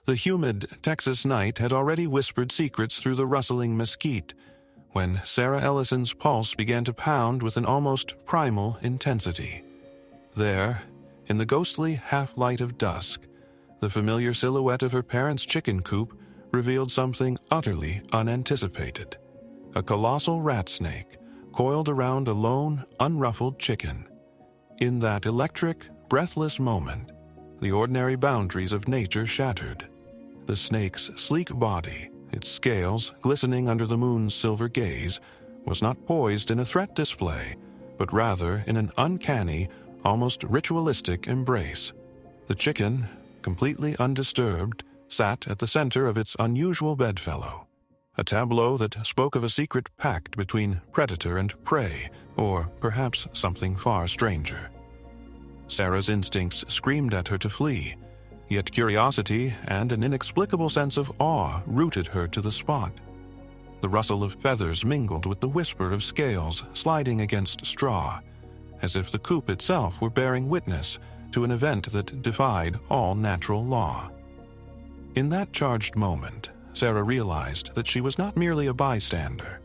The humid Texas night had already whispered secrets through the rustling mesquite, when Sarah Ellison's pulse began to pound with an almost primal intensity. There, in the ghostly half-light of dusk, the familiar silhouette of her parents' chicken coop revealed something utterly unanticipated. A colossal rat snake coiled around a lone, unruffled chicken. In that electric, breathless moment, the ordinary boundaries of nature shattered. The snake's sleek body, its scales glistening under the moon's silver gaze, was not poised in a threat display, but rather in an uncanny, almost ritualistic embrace. The chicken, completely undisturbed, sat at the center of its unusual bedfellow, a tableau that spoke of a secret pact between predator and prey, or perhaps something far stranger. Sarah's instincts screamed at her to flee, yet curiosity and an inexplicable sense of awe rooted her to the spot. The rustle of feathers mingled with the whisper of scales sliding against straw, as if the coop itself were bearing witness to an event that defied all natural law. In that charged moment, Sarah realized that she was not merely a bystander,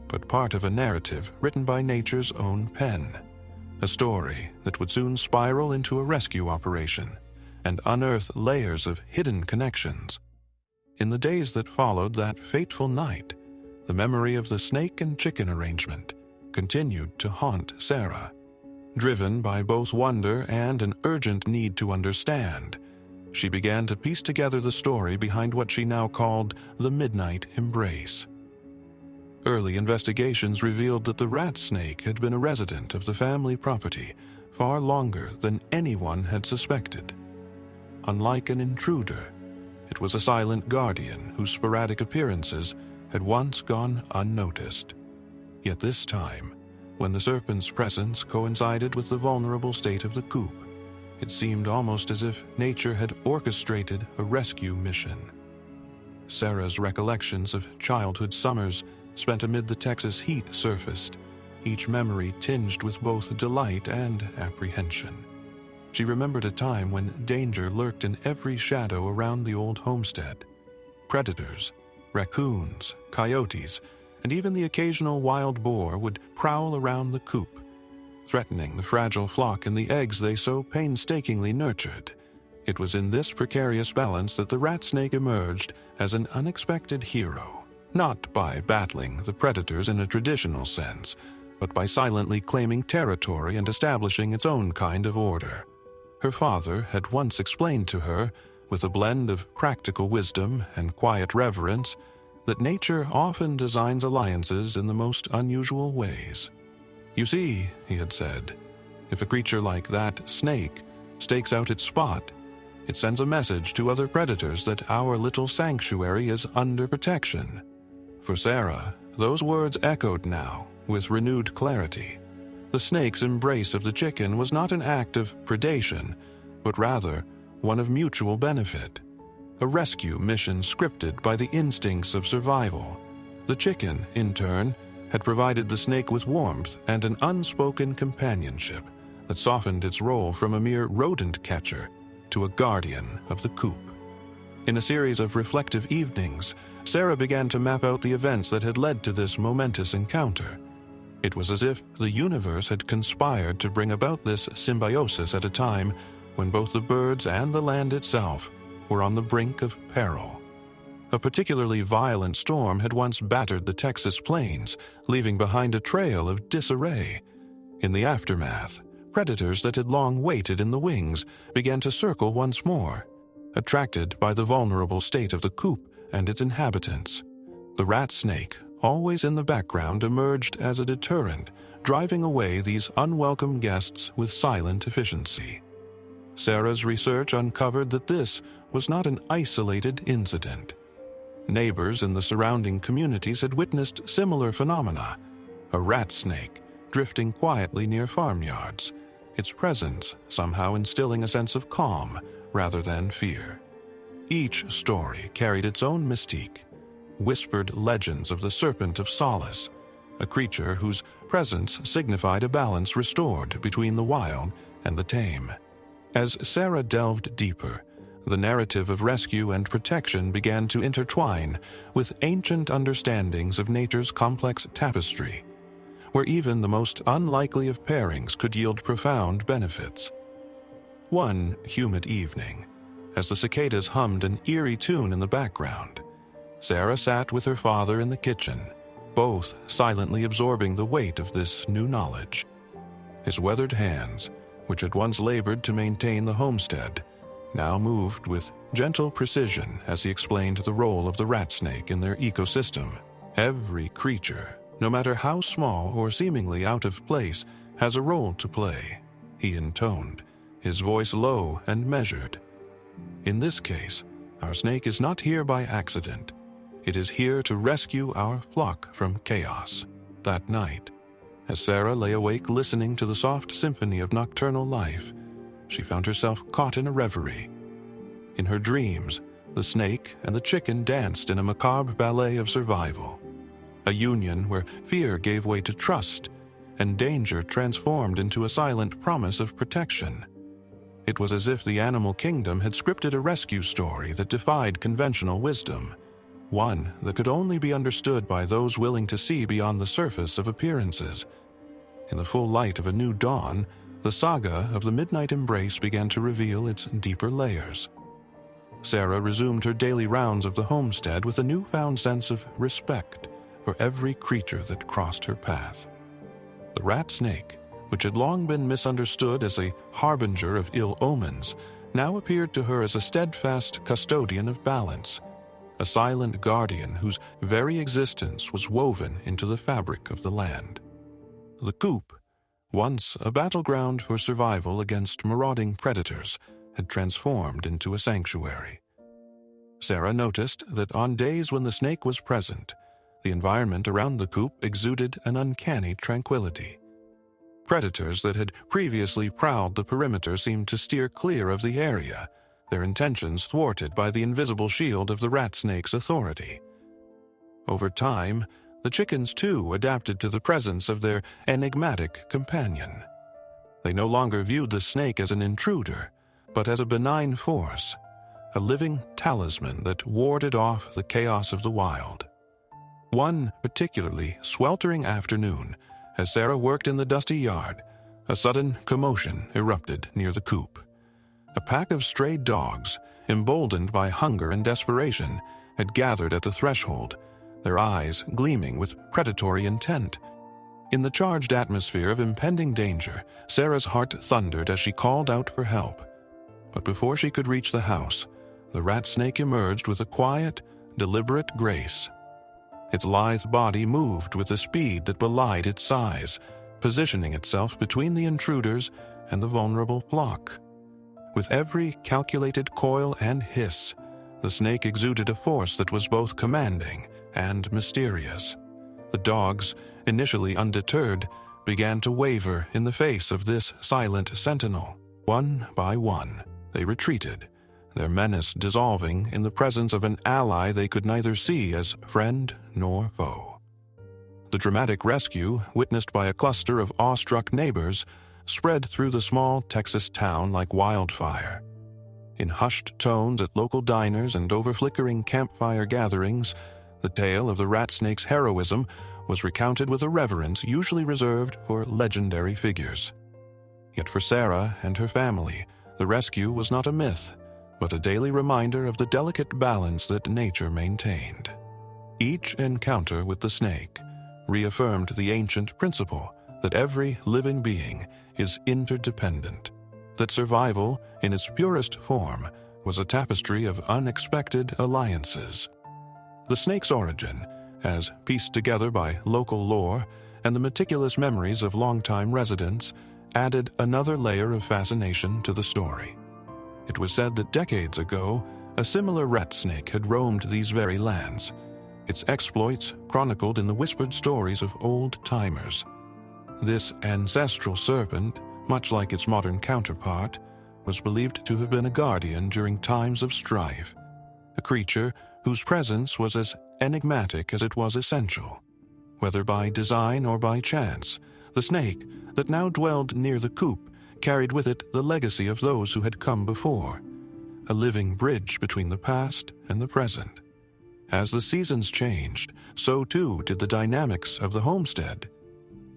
but part of a narrative written by nature's own pen, a story that would soon spiral into a rescue operation and unearth layers of hidden connections. In the days that followed that fateful night, the memory of the snake and chicken arrangement continued to haunt Sarah. Driven by both wonder and an urgent need to understand, she began to piece together the story behind what she now called the Midnight Embrace. Early investigations revealed that the rat snake had been a resident of the family property far longer than anyone had suspected. Unlike an intruder, it was a silent guardian whose sporadic appearances had once gone unnoticed. Yet this time, when the serpent's presence coincided with the vulnerable state of the coop, it seemed almost as if nature had orchestrated a rescue mission. Sarah's recollections of childhood summers spent amid the Texas heat surfaced, each memory tinged with both delight and apprehension. She remembered a time when danger lurked in every shadow around the old homestead. Predators, raccoons, coyotes, and even the occasional wild boar would prowl around the coop, threatening the fragile flock and the eggs they so painstakingly nurtured. It was in this precarious balance that the rat snake emerged as an unexpected hero, not by battling the predators in a traditional sense, but by silently claiming territory and establishing its own kind of order. Her father had once explained to her, with a blend of practical wisdom and quiet reverence, that nature often designs alliances in the most unusual ways. You see, he had said, if a creature like that snake stakes out its spot, it sends a message to other predators that our little sanctuary is under protection. For Sarah, those words echoed now with renewed clarity. The snake's embrace of the chicken was not an act of predation, but rather one of mutual benefit. A rescue mission scripted by the instincts of survival. The chicken, in turn, had provided the snake with warmth and an unspoken companionship that softened its role from a mere rodent catcher to a guardian of the coop. In a series of reflective evenings, Sarah began to map out the events that had led to this momentous encounter. It was as if the universe had conspired to bring about this symbiosis at a time when both the birds and the land itself were on the brink of peril. A particularly violent storm had once battered the Texas plains, leaving behind a trail of disarray. In the aftermath, predators that had long waited in the wings began to circle once more, attracted by the vulnerable state of the coop and its inhabitants. The rat snake, always in the background, emerged as a deterrent, driving away these unwelcome guests with silent efficiency. Sarah's research uncovered that this was not an isolated incident. Neighbors in the surrounding communities had witnessed similar phenomena, a rat snake drifting quietly near farmyards, its presence somehow instilling a sense of calm rather than fear. Each story carried its own mystique, whispered legends of the serpent of solace, a creature whose presence signified a balance restored between the wild and the tame. As Sarah delved deeper, The narrative of rescue and protection began to intertwine with ancient understandings of nature's complex tapestry, where even the most unlikely of pairings could yield profound benefits. One humid evening, as the cicadas hummed an eerie tune in the background, Sarah sat with her father in the kitchen, both silently absorbing the weight of this new knowledge. His weathered hands, which had once labored to maintain the homestead, now moved with gentle precision as he explained the role of the rat snake in their ecosystem. Every creature, no matter how small or seemingly out of place, has a role to play, he intoned, his voice low and measured. In this case, our snake is not here by accident. It is here to rescue our flock from chaos. That night, as Sarah lay awake listening to the soft symphony of nocturnal life, she found herself caught in a reverie. In her dreams, the snake and the chicken danced in a macabre ballet of survival, a union where fear gave way to trust and danger transformed into a silent promise of protection. It was as if the animal kingdom had scripted a rescue story that defied conventional wisdom, one that could only be understood by those willing to see beyond the surface of appearances. In the full light of a new dawn, the saga of the midnight embrace began to reveal its deeper layers. Sarah resumed her daily rounds of the homestead with a newfound sense of respect for every creature that crossed her path. The rat snake, which had long been misunderstood as a harbinger of ill omens, now appeared to her as a steadfast custodian of balance, a silent guardian whose very existence was woven into the fabric of the land. The Coop, once a battleground for survival against marauding predators, had transformed into a sanctuary. Sarah noticed that on days when the snake was present, the environment around the coop exuded an uncanny tranquility. Predators that had previously prowled the perimeter seemed to steer clear of the area, their intentions thwarted by the invisible shield of the rat snake's authority. Over time, the chickens too adapted to the presence of their enigmatic companion. They no longer viewed the snake as an intruder, but as a benign force, a living talisman that warded off the chaos of the wild. One particularly sweltering afternoon, as Sarah worked in the dusty yard, a sudden commotion erupted near the coop. A pack of stray dogs, emboldened by hunger and desperation, had gathered at the threshold, their eyes gleaming with predatory intent. In the charged atmosphere of impending danger, Sarah's heart thundered as she called out for help. But before she could reach the house, the rat snake emerged with a quiet, deliberate grace. Its lithe body moved with a speed that belied its size, positioning itself between the intruders and the vulnerable flock. With every calculated coil and hiss, the snake exuded a force that was both commanding and mysterious. The dogs, initially undeterred, began to waver in the face of this silent sentinel. One by one, they retreated, their menace dissolving in the presence of an ally they could neither see as friend nor foe. The dramatic rescue, witnessed by a cluster of awestruck neighbors, spread through the small Texas town like wildfire. In hushed tones at local diners and over flickering campfire gatherings, the tale of the rat snake's heroism was recounted with a reverence usually reserved for legendary figures. Yet for Sarah and her family, the rescue was not a myth, but a daily reminder of the delicate balance that nature maintained. Each encounter with the snake reaffirmed the ancient principle that every living being is interdependent, that survival, in its purest form, was a tapestry of unexpected alliances. The snake's origin, as pieced together by local lore and the meticulous memories of longtime residents, added another layer of fascination to the story. It was said that decades ago, a similar rat snake had roamed these very lands, its exploits chronicled in the whispered stories of old-timers. This ancestral serpent, much like its modern counterpart, was believed to have been a guardian during times of strife, a creature whose presence was as enigmatic as it was essential. Whether by design or by chance, the snake that now dwelled near the coop carried with it the legacy of those who had come before, a living bridge between the past and the present. As the seasons changed, so too did the dynamics of the homestead.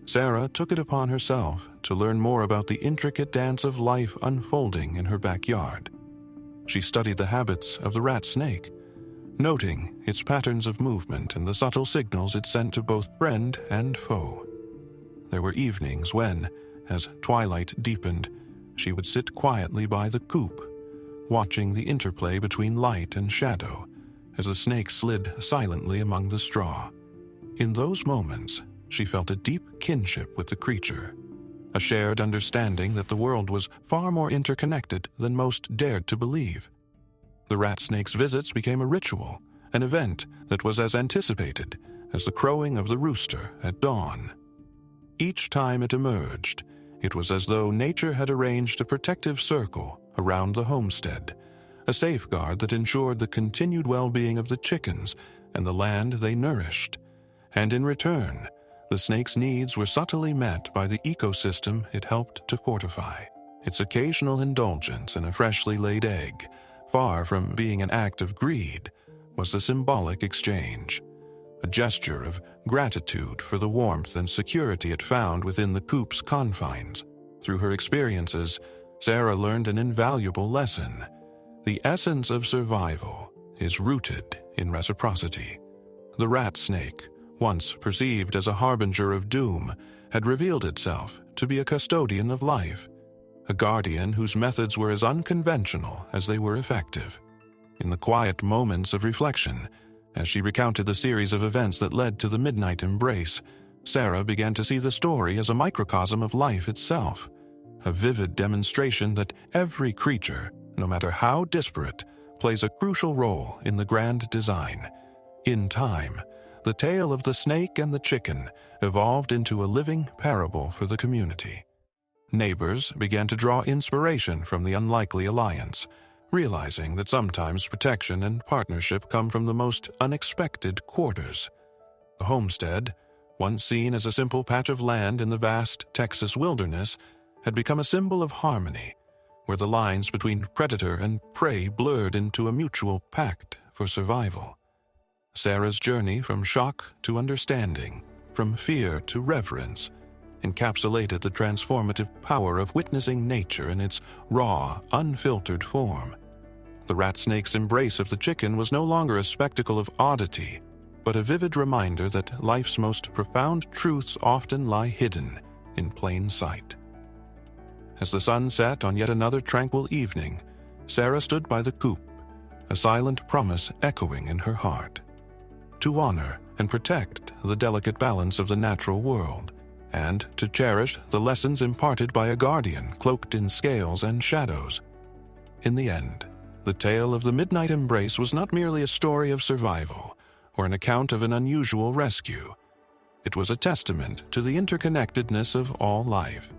Sarah took it upon herself to learn more about the intricate dance of life unfolding in her backyard. She studied the habits of the rat snake, noting its patterns of movement and the subtle signals it sent to both friend and foe. There were evenings when, as twilight deepened, she would sit quietly by the coop, watching the interplay between light and shadow as the snake slid silently among the straw. In those moments, she felt a deep kinship with the creature, a shared understanding that the world was far more interconnected than most dared to believe. The rat snake's visits became a ritual, an event that was as anticipated as the crowing of the rooster at dawn. Each time it emerged, it was as though nature had arranged a protective circle around the homestead, a safeguard that ensured the continued well-being of the chickens and the land they nourished. And in return, the snake's needs were subtly met by the ecosystem it helped to fortify. Its occasional indulgence in a freshly laid egg, far from being an act of greed, was a symbolic exchange, a gesture of gratitude for the warmth and security it found within the coop's confines. Through her experiences, Sarah learned an invaluable lesson. The essence of survival is rooted in reciprocity. The rat snake, once perceived as a harbinger of doom, had revealed itself to be a custodian of life, a guardian whose methods were as unconventional as they were effective. In the quiet moments of reflection, as she recounted the series of events that led to the midnight embrace, Sarah began to see the story as a microcosm of life itself, a vivid demonstration that every creature, no matter how disparate, plays a crucial role in the grand design. In time, the tale of the snake and the chicken evolved into a living parable for the community. Neighbors began to draw inspiration from the unlikely alliance, realizing that sometimes protection and partnership come from the most unexpected quarters. The homestead, once seen as a simple patch of land in the vast Texas wilderness, had become a symbol of harmony, where the lines between predator and prey blurred into a mutual pact for survival. Sarah's journey from shock to understanding, from fear to reverence, encapsulated the transformative power of witnessing nature in its raw, unfiltered form. The rat snake's embrace of the chicken was no longer a spectacle of oddity, but a vivid reminder that life's most profound truths often lie hidden in plain sight. As the sun set on yet another tranquil evening, Sarah stood by the coop, a silent promise echoing in her heart. To honor and protect the delicate balance of the natural world, and to cherish the lessons imparted by a guardian cloaked in scales and shadows. In the end, the tale of the midnight embrace was not merely a story of survival or an account of an unusual rescue. It was a testament to the interconnectedness of all life.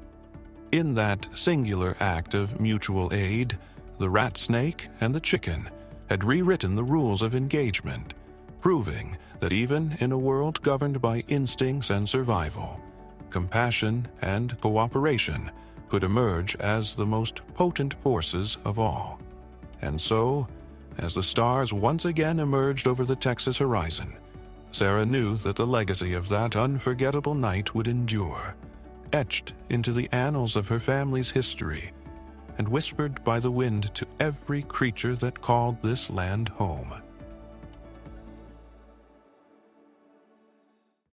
In that singular act of mutual aid, the rat snake and the chicken had rewritten the rules of engagement, proving that even in a world governed by instincts and survival, compassion and cooperation could emerge as the most potent forces of all. And so, as the stars once again emerged over the Texas horizon, Sarah knew that the legacy of that unforgettable night would endure, etched into the annals of her family's history, and whispered by the wind to every creature that called this land home.